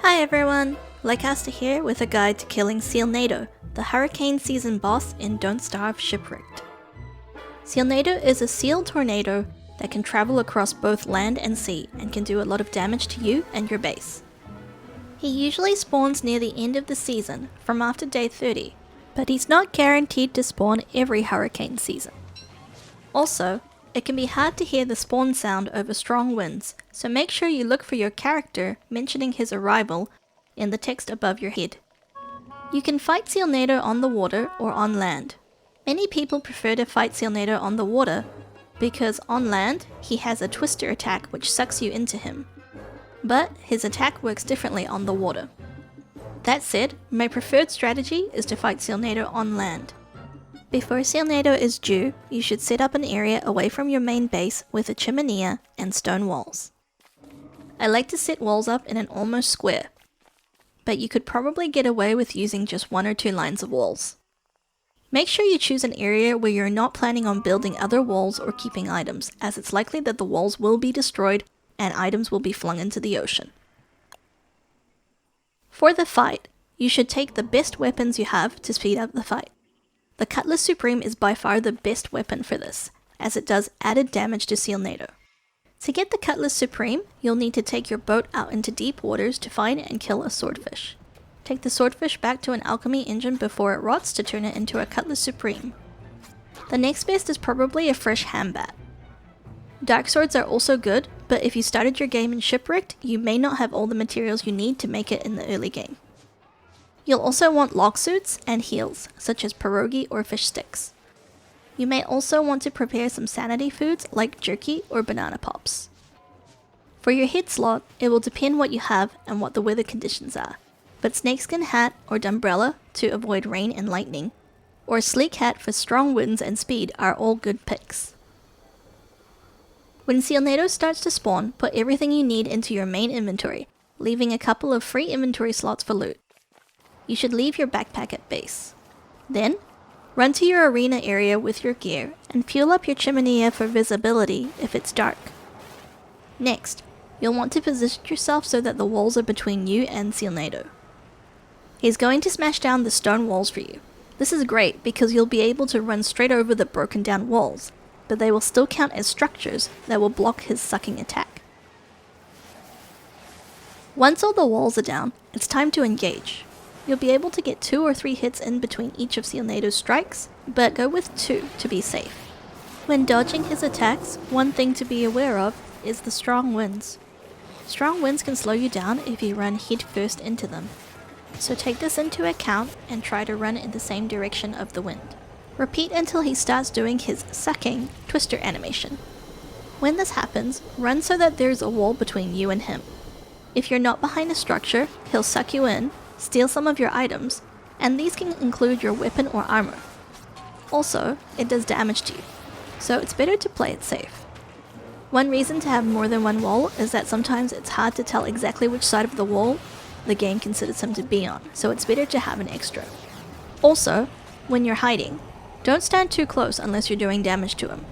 Hi everyone, Lycasta here with a guide to killing Sealnado, the hurricane season boss in Don't Starve Shipwrecked. Sealnado is a seal tornado that can travel across both land and sea and can do a lot of damage to you and your base. He usually spawns near the end of the season, from after day 30, but he's not guaranteed to spawn every hurricane season. Also, it can be hard to hear the spawn sound over strong winds, so make sure you look for your character mentioning his arrival in the text above your head. You can fight Sealnado on the water or on land. Many people prefer to fight Sealnado on the water because on land he has a twister attack which sucks you into him, but his attack works differently on the water. That said, my preferred strategy is to fight Sealnado on land. Before Sealnado is due, you should set up an area away from your main base with a chimenea and stone walls. I like to set walls up in an almost square, but you could probably get away with using just 1 or 2 lines of walls. Make sure you choose an area where you're not planning on building other walls or keeping items, as it's likely that the walls will be destroyed and items will be flung into the ocean. For the fight, you should take the best weapons you have to speed up the fight. The Cutlass Supreme is by far the best weapon for this, as it does added damage to Sealnado. To get the Cutlass Supreme, you'll need to take your boat out into deep waters to find and kill a swordfish. Take the swordfish back to an alchemy engine before it rots to turn it into a Cutlass Supreme. The next best is probably a fresh hambat. Dark swords are also good, but if you started your game in Shipwrecked, you may not have all the materials you need to make it in the early game. You'll also want lock suits and heals, such as pierogi or fish sticks. You may also want to prepare some sanity foods like jerky or banana pops. For your head slot, it will depend what you have and what the weather conditions are, but snakeskin hat or umbrella to avoid rain and lightning, or sleek hat for strong winds and speed are all good picks. When Sealnado starts to spawn, put everything you need into your main inventory, leaving a couple of free inventory slots for loot. You should leave your backpack at base. Then, run to your arena area with your gear and fuel up your chimenea for visibility if it's dark. Next, you'll want to position yourself so that the walls are between you and Sealnado. He's going to smash down the stone walls for you. This is great because you'll be able to run straight over the broken down walls, but they will still count as structures that will block his sucking attack. Once all the walls are down, it's time to engage. You'll be able to get 2 or 3 hits in between each of Sealnado's strikes, but go with 2 to be safe. When dodging his attacks, one thing to be aware of is the strong winds. Strong winds can slow you down if you run head first into them, so take this into account and try to run in the same direction of the wind. Repeat until he starts doing his sucking twister animation. When this happens, run so that there's a wall between you and him. If you're not behind a structure, he'll suck you in, steal some of your items, and these can include your weapon or armor. Also, it does damage to you, so it's better to play it safe. One reason to have more than one wall is that sometimes it's hard to tell exactly which side of the wall the game considers him to be on, so it's better to have an extra. Also, when you're hiding, don't stand too close unless you're doing damage to him.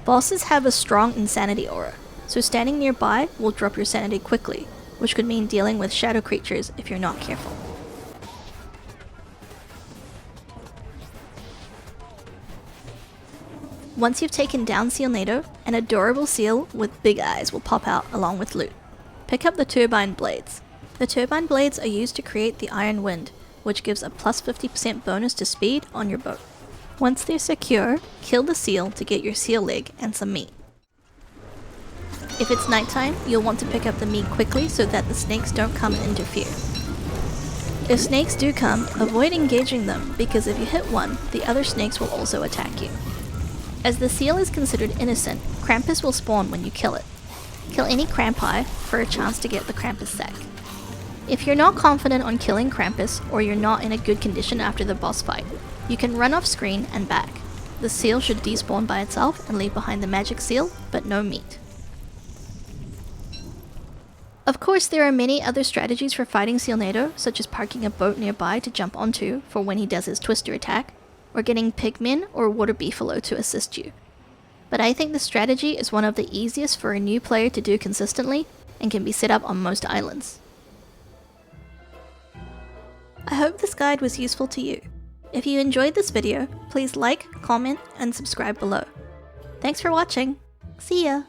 Bosses have a strong insanity aura, so standing nearby will drop your sanity quickly, which could mean dealing with shadow creatures if you're not careful. Once you've taken down Sealnado, an adorable seal with big eyes will pop out along with loot. Pick up the turbine blades. The turbine blades are used to create the iron wind, which gives a plus 50% bonus to speed on your boat. Once they're secure, kill the seal to get your seal leg and some meat. If it's nighttime, you'll want to pick up the meat quickly so that the snakes don't come and interfere. If snakes do come, avoid engaging them because if you hit one, the other snakes will also attack you. As the seal is considered innocent, Krampus will spawn when you kill it. Kill any Krampi for a chance to get the Krampus sack. If you're not confident on killing Krampus or you're not in a good condition after the boss fight, you can run off screen and back. The seal should despawn by itself and leave behind the magic seal, but no meat. Of course, there are many other strategies for fighting Sealnado, such as parking a boat nearby to jump onto for when he does his twister attack, or getting pigmen or water beefalo to assist you. But I think this strategy is one of the easiest for a new player to do consistently and can be set up on most islands. I hope this guide was useful to you. If you enjoyed this video, please like, comment, and subscribe below. Thanks for watching. See ya!